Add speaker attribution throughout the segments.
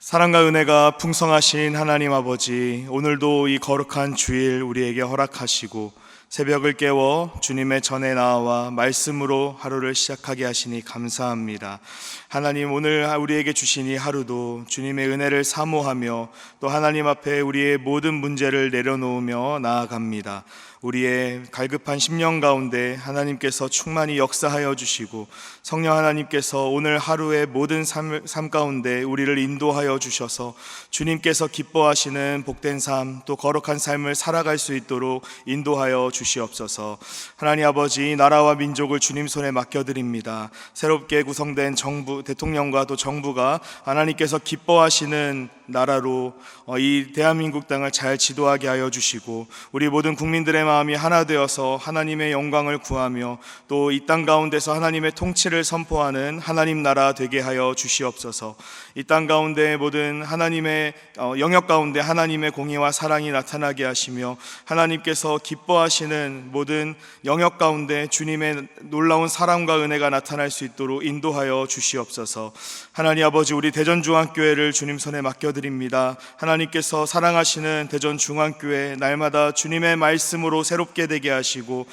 Speaker 1: 사랑과 은혜가 풍성하신 하나님 아버지, 오늘도 이 거룩한 주일 우리에게 허락하시고 새벽을 깨워 주님의 전에 나와 말씀으로 하루를 시작하게 하시니 감사합니다. 하나님, 오늘 우리에게 주신 이 하루도 주님의 은혜를 사모하며 또 하나님 앞에 우리의 모든 문제를 내려놓으며 나아갑니다. 우리의 갈급한 심령 가운데 하나님께서 충만히 역사하여 주시고 성령 하나님께서 오늘 하루의 모든 삶 가운데 우리를 인도하여 주셔서 주님께서 기뻐하시는 복된 삶, 또 거룩한 삶을 살아갈 수 있도록 인도하여 주시옵소서. 하나님 아버지, 나라와 민족을 주님 손에 맡겨드립니다. 새롭게 구성된 정부, 대통령과 또 정부가 하나님께서 기뻐하시는 나라로 이 대한민국 땅을 잘 지도하게 하여 주시고 우리 모든 국민들의 마음이 하나 되어서 하나님의 영광을 구하며 또 이 땅 가운데서 하나님의 통치를 선포하는 하나님 나라 되게 하여 주시옵소서. 이 땅 가운데 모든 하나님의 영역 가운데 하나님의 공의와 사랑이 나타나게 하시며 하나님께서 기뻐하시는 모든 영역 가운데 주님의 놀라운 사랑과 은혜가 나타날 수 있도록 인도하여 주시옵소서. 하나님 아버지, 우리 대전중앙교회를 주님 손에 맡겨드립니다. 하나님께서 사랑하시는 대전중앙교회 날마다 주님의 말씀으로 새롭게 되게 하시고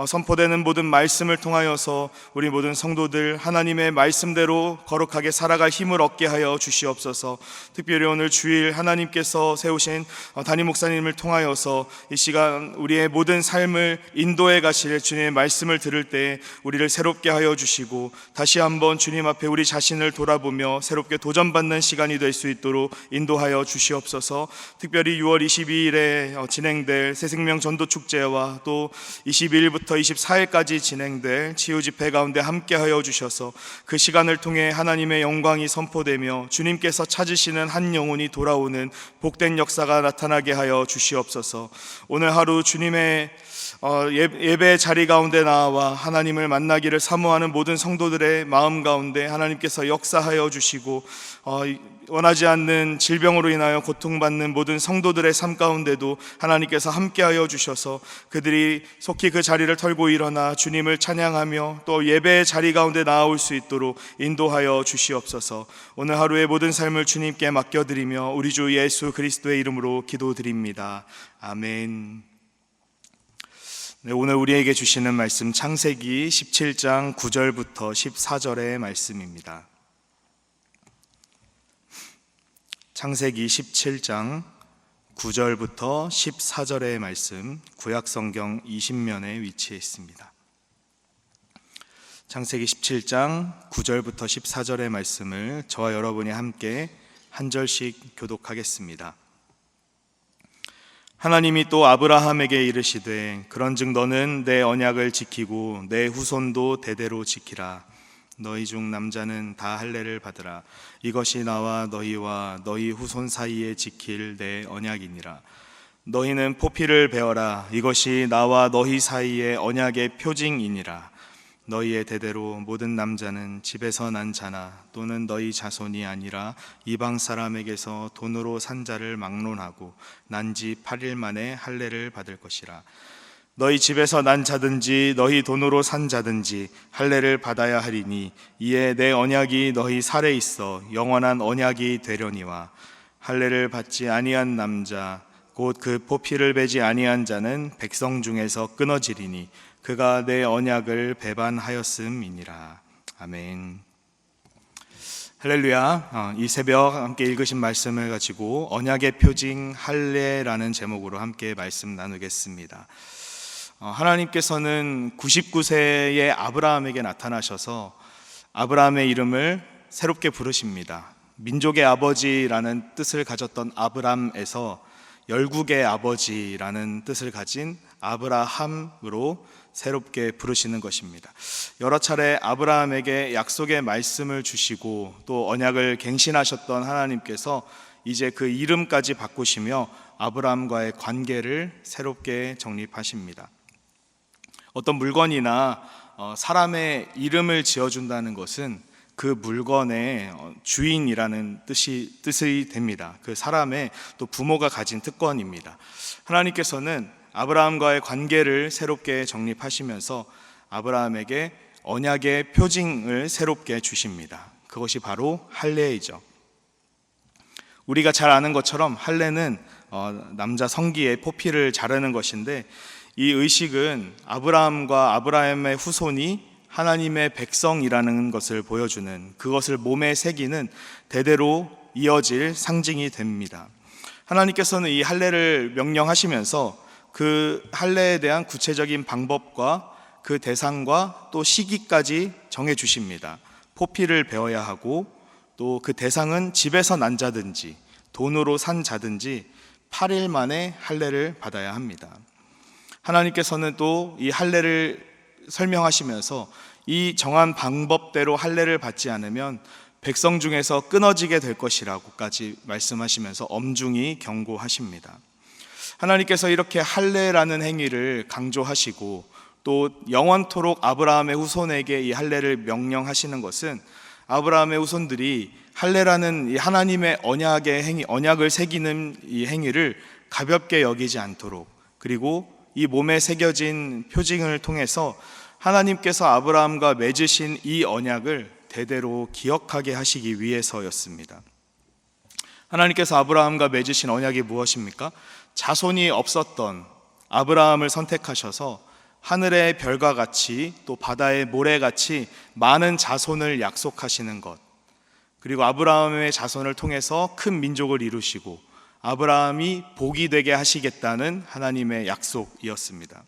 Speaker 1: 선포되는 모든 말씀을 통하여서 우리 모든 성도들 하나님의 말씀대로 거룩하게 살아갈 힘을 얻게 하여 주시옵소서. 특별히 오늘 주일 하나님께서 세우신 담임 목사님을 통하여서 이 시간 우리의 모든 삶을 인도해 가실 주님의 말씀을 들을 때 우리를 새롭게 하여 주시고 다시 한번 주님 앞에 우리 자신을 돌아보며 새롭게 도전받는 시간이 될 수 있도록 인도하여 주시옵소서. 특별히 6월 22일에 진행될 새생명 전도축제와 또 22일부터 24일까지 진행될 치유집회 가운데 함께하여 주셔서 그 시간을 통해 하나님의 영광이 선포되며 주님께서 찾으시는 한 영혼이 돌아오는 복된 역사가 나타나게 하여 주시옵소서. 오늘 하루 주님의 예배 자리 가운데 나와 하나님을 만나기를 사모하는 모든 성도들의 마음 가운데 하나님께서 역사하여 주시고 원하지 않는 질병으로 인하여 고통받는 모든 성도들의 삶 가운데도 하나님께서 함께하여 주셔서 그들이 속히 그 자리를 털고 일어나 주님을 찬양하며 또 예배의 자리 가운데 나아올 수 있도록 인도하여 주시옵소서. 오늘 하루의 모든 삶을 주님께 맡겨드리며 우리 주 예수 그리스도의 이름으로 기도드립니다. 아멘. 네, 오늘 우리에게 주시는 말씀 창세기 17장 9절부터 14절의 말씀입니다. 창세기 17장 9절부터 14절의 말씀, 구약성경 20면에 위치해 있습니다. 창세기 17장 9절부터 14절의 말씀을 저와 여러분이 함께 한 절씩 교독하겠습니다. 하나님이 또 아브라함에게 이르시되 그런즉 너는 내 언약을 지키고 내 후손도 대대로 지키라. 너희 중 남자는 다 할례를 받으라. 이것이 나와 너희와 너희 후손 사이에 지킬 내 언약이니라. 너희는 포피를 베어라. 이것이 나와 너희 사이의 언약의 표징이니라. 너희의 대대로 모든 남자는 집에서 난 자나 또는 너희 자손이 아니라 이방 사람에게서 돈으로 산 자를 막론하고 난 지 8일 만에 할례를 받을 것이라. 너희 집에서 난 자든지 너희 돈으로 산 자든지 할례를 받아야 하리니 이에 내 언약이 너희 살에 있어 영원한 언약이 되려니와 할례를 받지 아니한 남자 곧 그 포피를 베지 아니한 자는 백성 중에서 끊어지리니 그가 내 언약을 배반하였음이니라. 아멘. 할렐루야. 이 새벽 함께 읽으신 말씀을 가지고 언약의 표징 할례라는 제목으로 함께 말씀 나누겠습니다. 하나님께서는 99세의 아브라함에게 나타나셔서 아브라함의 이름을 새롭게 부르십니다. 민족의 아버지라는 뜻을 가졌던 아브람에서 열국의 아버지라는 뜻을 가진 아브라함으로 새롭게 부르시는 것입니다. 여러 차례 아브라함에게 약속의 말씀을 주시고 또 언약을 갱신하셨던 하나님께서 이제 그 이름까지 바꾸시며 아브라함과의 관계를 새롭게 정립하십니다. 어떤 물건이나 사람의 이름을 지어준다는 것은 그 물건의 주인이라는 뜻이 됩니다. 그 사람의 또 부모가 가진 특권입니다. 하나님께서는 아브라함과의 관계를 새롭게 정립하시면서 아브라함에게 언약의 표징을 새롭게 주십니다. 그것이 바로 할례이죠. 우리가 잘 아는 것처럼 할례는 남자 성기의 포피를 자르는 것인데, 이 의식은 아브라함과 아브라함의 후손이 하나님의 백성이라는 것을 보여주는, 그것을 몸에 새기는 대대로 이어질 상징이 됩니다. 하나님께서는 이 할례를 명령하시면서 그 할례에 대한 구체적인 방법과 그 대상과 또 시기까지 정해 주십니다. 포피를 베어야 하고, 또 그 대상은 집에서 난 자든지 돈으로 산 자든지 8일 만에 할례를 받아야 합니다. 하나님께서는 또 이 할례를 설명하시면서 이 정한 방법대로 할례를 받지 않으면 백성 중에서 끊어지게 될 것이라고까지 말씀하시면서 엄중히 경고하십니다. 하나님께서 이렇게 할례라는 행위를 강조하시고 또 영원토록 아브라함의 후손에게 이 할례를 명령하시는 것은 아브라함의 후손들이 할례라는 이 하나님의 언약을 새기는 이 행위를 가볍게 여기지 않도록, 그리고 이 몸에 새겨진 표징을 통해서 하나님께서 아브라함과 맺으신 이 언약을 대대로 기억하게 하시기 위해서였습니다. 하나님께서 아브라함과 맺으신 언약이 무엇입니까? 자손이 없었던 아브라함을 선택하셔서 하늘의 별과 같이 또 바다의 모래같이 많은 자손을 약속하시는 것, 그리고 아브라함의 자손을 통해서 큰 민족을 이루시고 아브라함이 복이 되게 하시겠다는 하나님의 약속이었습니다.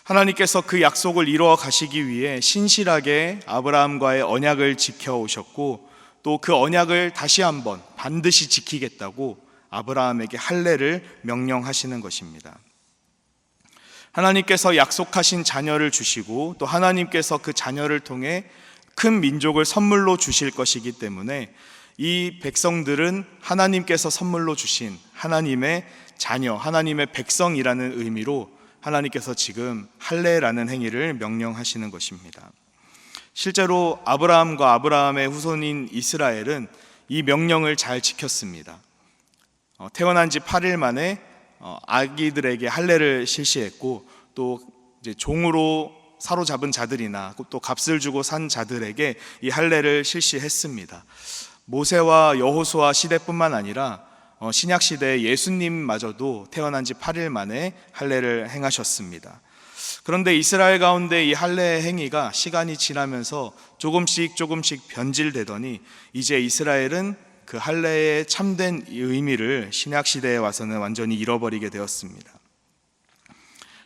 Speaker 1: 하나님께서 그 약속을 이루어 가시기 위해 신실하게 아브라함과의 언약을 지켜오셨고, 또 그 언약을 다시 한번 반드시 지키겠다고 아브라함에게 할례를 명령하시는 것입니다. 하나님께서 약속하신 자녀를 주시고 또 하나님께서 그 자녀를 통해 큰 민족을 선물로 주실 것이기 때문에 이 백성들은 하나님께서 선물로 주신 하나님의 자녀, 하나님의 백성이라는 의미로 하나님께서 지금 할례라는 행위를 명령하시는 것입니다. 실제로 아브라함과 아브라함의 후손인 이스라엘은 이 명령을 잘 지켰습니다. 태어난 지 8일 만에 아기들에게 할례를 실시했고, 또 이제 종으로 사로잡은 자들이나 또 값을 주고 산 자들에게 이 할례를 실시했습니다. 모세와 여호수아 시대뿐만 아니라 신약 시대 예수님마저도 태어난 지 8일 만에 할례를 행하셨습니다. 그런데 이스라엘 가운데 이 할례 행위가 시간이 지나면서 조금씩 변질되더니 이제 이스라엘은 그 할례의 참된 의미를 신약 시대에 와서는 완전히 잃어버리게 되었습니다.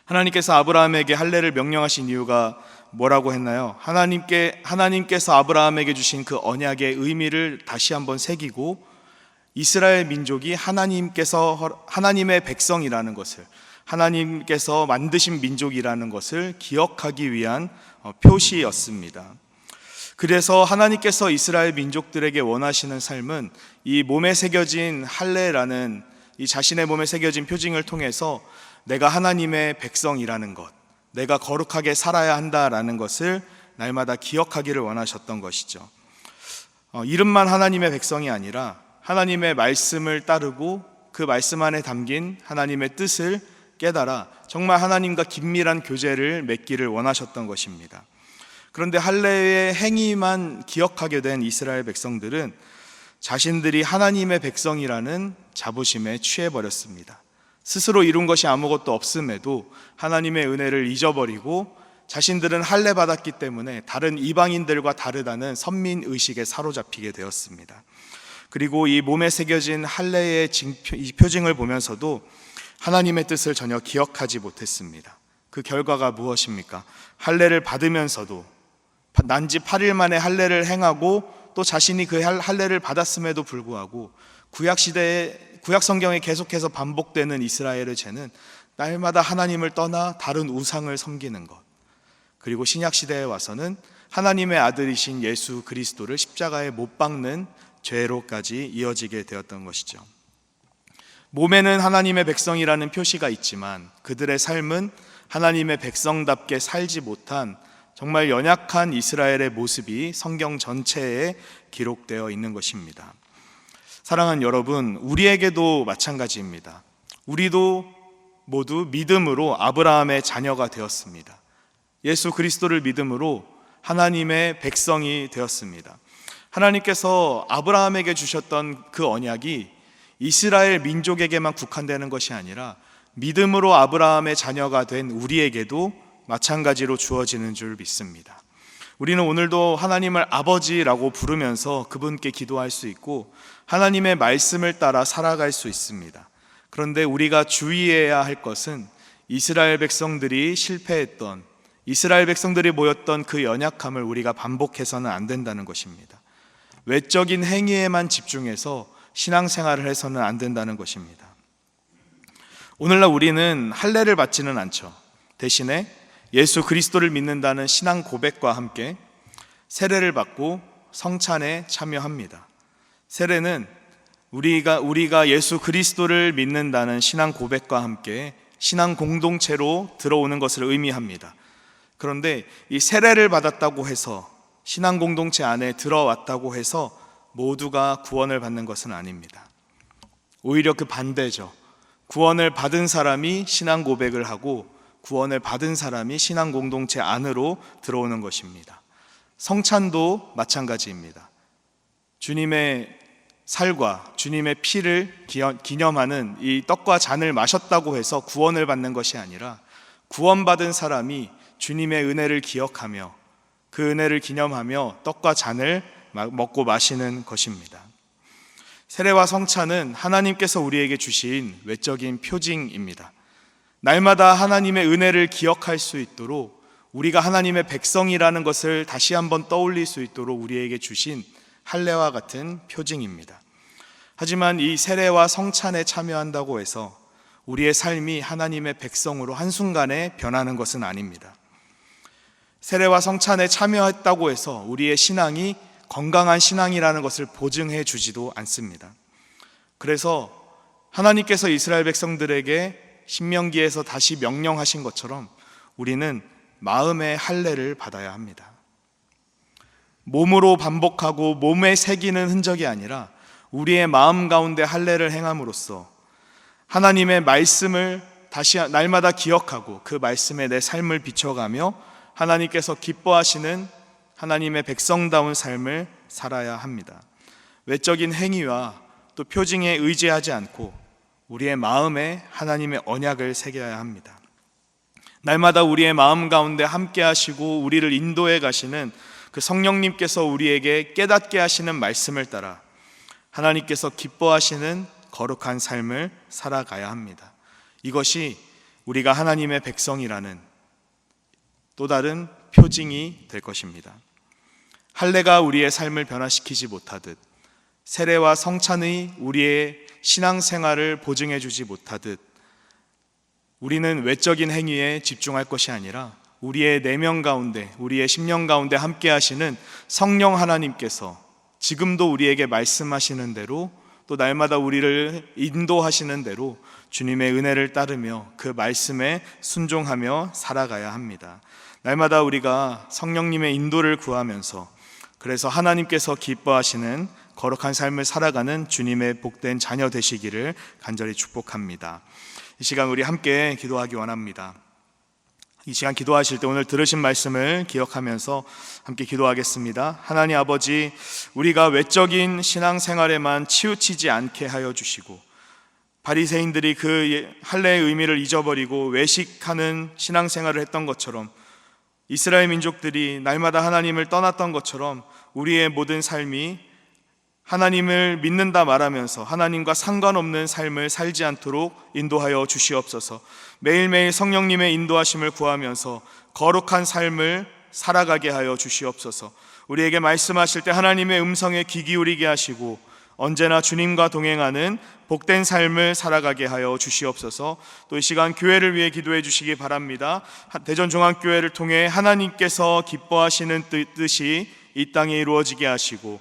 Speaker 1: 하나님께서 아브라함에게 할례를 명령하신 이유가 뭐라고 했나요? 하나님께서 아브라함에게 주신 그 언약의 의미를 다시 한번 새기고 이스라엘 민족이 하나님의 백성이라는 것을, 하나님께서 만드신 민족이라는 것을 기억하기 위한 표시였습니다. 그래서 하나님께서 이스라엘 민족들에게 원하시는 삶은 이 몸에 새겨진 할례라는 이 자신의 몸에 새겨진 표징을 통해서 내가 하나님의 백성이라는 것, 내가 거룩하게 살아야 한다라는 것을 날마다 기억하기를 원하셨던 것이죠. 이름만 하나님의 백성이 아니라 하나님의 말씀을 따르고 그 말씀 안에 담긴 하나님의 뜻을 깨달아 정말 하나님과 긴밀한 교제를 맺기를 원하셨던 것입니다. 그런데 할례의 행위만 기억하게 된 이스라엘 백성들은 자신들이 하나님의 백성이라는 자부심에 취해버렸습니다. 스스로 이룬 것이 아무것도 없음에도 하나님의 은혜를 잊어버리고 자신들은 할례 받았기 때문에 다른 이방인들과 다르다는 선민의식에 사로잡히게 되었습니다. 그리고 이 몸에 새겨진 할례의 이 표징을 보면서도 하나님의 뜻을 전혀 기억하지 못했습니다. 그 결과가 무엇입니까? 할례를 받으면서도 난지 8일 만에 할례를 행하고 또 자신이 그 할례를 받았음에도 불구하고 구약 성경에 계속해서 반복되는 이스라엘의 죄는 날마다 하나님을 떠나 다른 우상을 섬기는 것, 그리고 신약 시대에 와서는 하나님의 아들이신 예수 그리스도를 십자가에 못 박는 죄로까지 이어지게 되었던 것이죠. 몸에는 하나님의 백성이라는 표시가 있지만 그들의 삶은 하나님의 백성답게 살지 못한 정말 연약한 이스라엘의 모습이 성경 전체에 기록되어 있는 것입니다. 사랑하는 여러분, 우리에게도 마찬가지입니다. 우리도 모두 믿음으로 아브라함의 자녀가 되었습니다. 예수 그리스도를 믿음으로 하나님의 백성이 되었습니다. 하나님께서 아브라함에게 주셨던 그 언약이 이스라엘 민족에게만 국한되는 것이 아니라 믿음으로 아브라함의 자녀가 된 우리에게도 마찬가지로 주어지는 줄 믿습니다. 우리는 오늘도 하나님을 아버지라고 부르면서 그분께 기도할 수 있고 하나님의 말씀을 따라 살아갈 수 있습니다. 그런데 우리가 주의해야 할 것은 이스라엘 백성들이 실패했던, 이스라엘 백성들이 모였던 그 연약함을 우리가 반복해서는 안 된다는 것입니다. 외적인 행위에만 집중해서 신앙생활을 해서는 안 된다는 것입니다. 오늘날 우리는 할례를 받지는 않죠. 대신에 예수 그리스도를 믿는다는 신앙 고백과 함께 세례를 받고 성찬에 참여합니다. 세례는 우리가 예수 그리스도를 믿는다는 신앙 고백과 함께 신앙 공동체로 들어오는 것을 의미합니다. 그런데 이 세례를 받았다고 해서 신앙 공동체 안에 들어왔다고 해서 모두가 구원을 받는 것은 아닙니다. 오히려 그 반대죠. 구원을 받은 사람이 신앙 고백을 하고 구원을 받은 사람이 신앙 공동체 안으로 들어오는 것입니다. 성찬도 마찬가지입니다. 주님의 살과 주님의 피를 기념하는 이 떡과 잔을 마셨다고 해서 구원을 받는 것이 아니라 구원받은 사람이 주님의 은혜를 기억하며 그 은혜를 기념하며 떡과 잔을 먹고 마시는 것입니다. 세례와 성찬은 하나님께서 우리에게 주신 외적인 표징입니다. 날마다 하나님의 은혜를 기억할 수 있도록 우리가 하나님의 백성이라는 것을 다시 한번 떠올릴 수 있도록 우리에게 주신 할례와 같은 표징입니다. 하지만 이 세례와 성찬에 참여한다고 해서 우리의 삶이 하나님의 백성으로 한순간에 변하는 것은 아닙니다. 세례와 성찬에 참여했다고 해서 우리의 신앙이 건강한 신앙이라는 것을 보증해 주지도 않습니다. 그래서 하나님께서 이스라엘 백성들에게 신명기에서 다시 명령하신 것처럼 우리는 마음의 할례를 받아야 합니다. 몸으로 반복하고 몸에 새기는 흔적이 아니라 우리의 마음 가운데 할례를 행함으로써 하나님의 말씀을 다시 날마다 기억하고 그 말씀에 내 삶을 비춰가며 하나님께서 기뻐하시는 하나님의 백성다운 삶을 살아야 합니다. 외적인 행위와 또 표징에 의지하지 않고 우리의 마음에 하나님의 언약을 새겨야 합니다. 날마다 우리의 마음 가운데 함께 하시고 우리를 인도해 가시는 그 성령님께서 우리에게 깨닫게 하시는 말씀을 따라 하나님께서 기뻐하시는 거룩한 삶을 살아가야 합니다. 이것이 우리가 하나님의 백성이라는 또 다른 표징이 될 것입니다. 할례가 우리의 삶을 변화시키지 못하듯 세례와 성찬이 우리의 신앙생활을 보증해 주지 못하듯 우리는 외적인 행위에 집중할 것이 아니라 우리의 내면 가운데, 우리의 심령 가운데 함께 하시는 성령 하나님께서 지금도 우리에게 말씀하시는 대로 또 날마다 우리를 인도하시는 대로 주님의 은혜를 따르며 그 말씀에 순종하며 살아가야 합니다. 날마다 우리가 성령님의 인도를 구하면서 그래서 하나님께서 기뻐하시는 거룩한 삶을 살아가는 주님의 복된 자녀 되시기를 간절히 축복합니다. 이 시간 우리 함께 기도하기 원합니다. 이 시간 기도하실 때 오늘 들으신 말씀을 기억하면서 함께 기도하겠습니다. 하나님 아버지, 우리가 외적인 신앙생활에만 치우치지 않게 하여 주시고 바리새인들이 그 할례의 의미를 잊어버리고 외식하는 신앙생활을 했던 것처럼 이스라엘 민족들이 날마다 하나님을 떠났던 것처럼 우리의 모든 삶이 하나님을 믿는다 말하면서 하나님과 상관없는 삶을 살지 않도록 인도하여 주시옵소서. 매일매일 성령님의 인도하심을 구하면서 거룩한 삶을 살아가게 하여 주시옵소서. 우리에게 말씀하실 때 하나님의 음성에 귀 기울이게 하시고 언제나 주님과 동행하는 복된 삶을 살아가게 하여 주시옵소서. 또 이 시간 교회를 위해 기도해 주시기 바랍니다. 대전종합교회를 통해 하나님께서 기뻐하시는 뜻이 이 땅에 이루어지게 하시고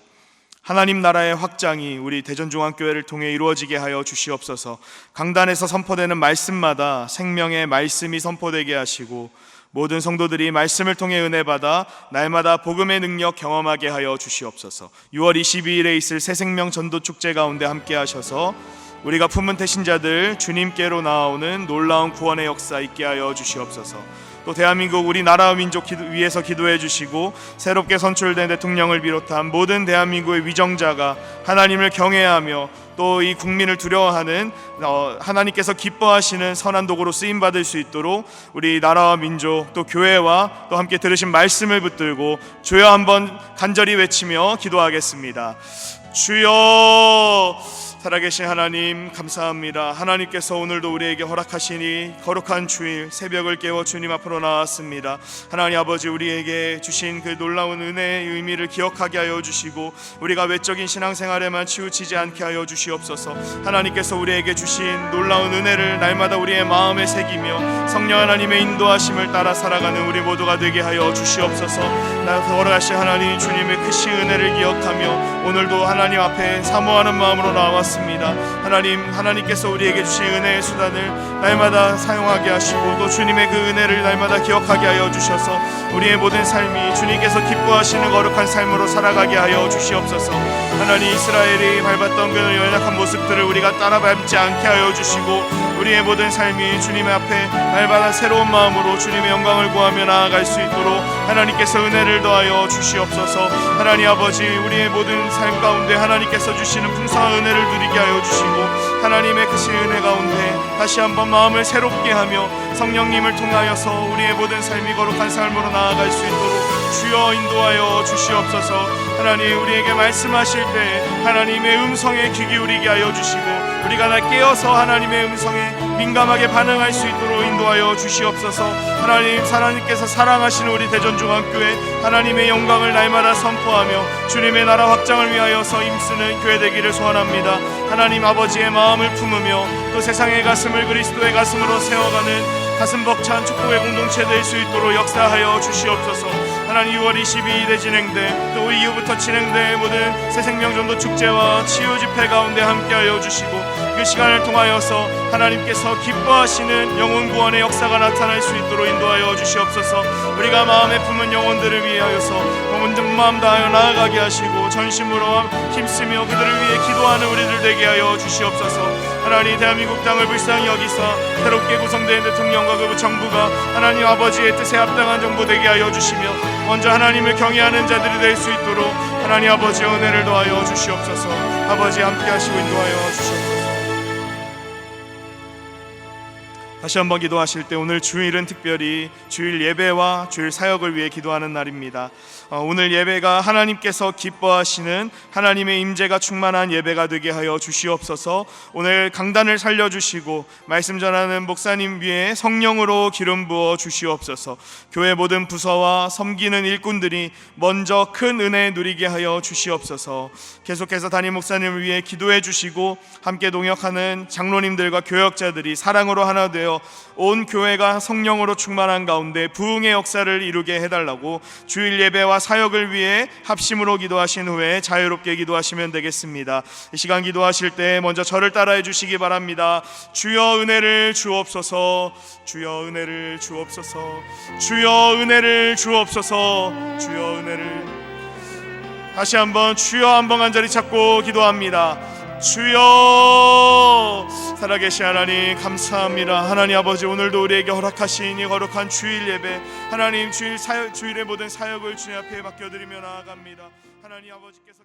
Speaker 1: 하나님 나라의 확장이 우리 대전종합교회를 통해 이루어지게 하여 주시옵소서. 강단에서 선포되는 말씀마다 생명의 말씀이 선포되게 하시고 모든 성도들이 말씀을 통해 은혜 받아 날마다 복음의 능력 경험하게 하여 주시옵소서. 6월 22일에 있을 새생명 전도축제 가운데 함께 하셔서 우리가 품은 태신자들 주님께로 나아오는 놀라운 구원의 역사 있게 하여 주시옵소서. 또 대한민국 우리나라 민족 위해서 기도해 주시고 새롭게 선출된 대통령을 비롯한 모든 대한민국의 위정자가 하나님을 경외하며 또 이 국민을 두려워하는 하나님께서 기뻐하시는 선한 도구로 쓰임받을 수 있도록 우리 나라와 민족 또 교회와 또 함께 들으신 말씀을 붙들고 주여 한번 간절히 외치며 기도하겠습니다. 주여, 살아계신 하나님 감사합니다. 하나님께서 오늘도 우리에게 허락하시니 거룩한 주일 새벽을 깨워 주님 앞으로 나왔습니다. 하나님 아버지, 우리에게 주신 그 놀라운 은혜의 의미를 기억하게 하여 주시고 우리가 외적인 신앙생활에만 치우치지 않게 하여 주시옵소서. 하나님께서 우리에게 주신 놀라운 은혜를 날마다 우리의 마음에 새기며 성령 하나님의 인도하심을 따라 살아가는 우리 모두가 되게 하여 주시옵소서. 거룩하신 하나님, 주님의 크신 은혜를 기억하며 오늘도 하나님 앞에 사모하는 마음으로 나왔습니다. 하나님께서 우리에게 주신 은혜의 수단을 날마다 사용하게 하시고 또 주님의 그 은혜를 날마다 기억하게 하여 주셔서 우리의 모든 삶이 주님께서 기뻐하시는 거룩한 삶으로 살아가게 하여 주시옵소서. 하나님, 이스라엘이 밟았던 그 연약한 모습들을 우리가 따라 밟지 않게 하여 주시고 우리의 모든 삶이 주님의 앞에 날마다 새로운 마음으로 주님의 영광을 구하며 나아갈 수 있도록 하나님께서 은혜를 더하여 주시옵소서. 하나님 아버지, 우리의 모든 삶 가운데 하나님께서 주시는 풍성한 은혜를 누리게 하여 주시고 하나님의 크신 은혜 가운데 다시 한번 마음을 새롭게 하며 성령님을 통하여서 우리의 모든 삶이 거룩한 삶으로 나아갈 수 있도록 주여 인도하여 주시옵소서. 하나님, 우리에게 말씀하실 때 하나님의 음성에 귀 기울이게 하여 주시고 우리가 다 깨어서 하나님의 음성에 민감하게 반응할 수 있도록 인도하여 주시옵소서. 하나님께서 사랑하시는 우리 대전중앙교회 하나님의 영광을 날마다 선포하며 주님의 나라 확장을 위하여서 힘쓰는 교회 되기를 소원합니다. 하나님 아버지의 마음을 품으며 또 세상의 가슴을 그리스도의 가슴으로 세워가는 가슴 벅찬 축복의 공동체 될 수 있도록 역사하여 주시옵소서. 하나님, 6월 22일에 진행돼 또 이후부터 진행될 모든 새생명전도 축제와 치유 집회 가운데 함께하여 주시고 그 시간을 통하여서 하나님께서 기뻐하시는 영혼 구원의 역사가 나타날 수 있도록 인도하여 주시옵소서. 우리가 마음에 품은 영혼들을 위하여서 온전 마음 다하여 나아가게 하시고 전심으로 힘쓰며 그들을 위해 기도하는 우리들 되게 하여 주시옵소서. 하나님, 대한민국 땅을 불쌍히 여기사 새롭게 구성된 대통령과 그 정부가 하나님 아버지의 뜻에 합당한 정부 되게 하여 주시며 먼저 하나님을 경외하는 자들이 될 수 있도록 하나님 아버지의 은혜를 더하여 주시옵소서. 아버지, 함께 하시고 인도하여 주시옵소서. 다시 한번 기도하실 때 오늘 주일은 특별히 주일 예배와 주일 사역을 위해 기도하는 날입니다. 오늘 예배가 하나님께서 기뻐하시는 하나님의 임재가 충만한 예배가 되게 하여 주시옵소서. 오늘 강단을 살려주시고 말씀 전하는 목사님 위에 성령으로 기름 부어 주시옵소서. 교회 모든 부서와 섬기는 일꾼들이 먼저 큰 은혜 누리게 하여 주시옵소서. 계속해서 담임 목사님을 위해 기도해 주시고 함께 동역하는 장로님들과 교역자들이 사랑으로 하나 되어 온 교회가 성령으로 충만한 가운데 부흥의 역사를 이루게 해달라고 주일 예배와 사역을 위해 합심으로 기도하신 후에 자유롭게 기도하시면 되겠습니다. 이 시간 기도하실 때 먼저 저를 따라해 주시기 바랍니다. 주여 은혜를 주옵소서. 주여 은혜를 주옵소서. 주여 은혜를 주옵소서. 주여 은혜를. 다시 한번 주여 한번 간절히 찾고 기도합니다. 주여, 살아계신 하나님 감사합니다. 하나님 아버지, 오늘도 우리에게 허락하신 이 거룩한 주일 예배, 하나님 주일의 모든 사역을 주님 앞에 맡겨드리며 나아갑니다. 하나님 아버지께서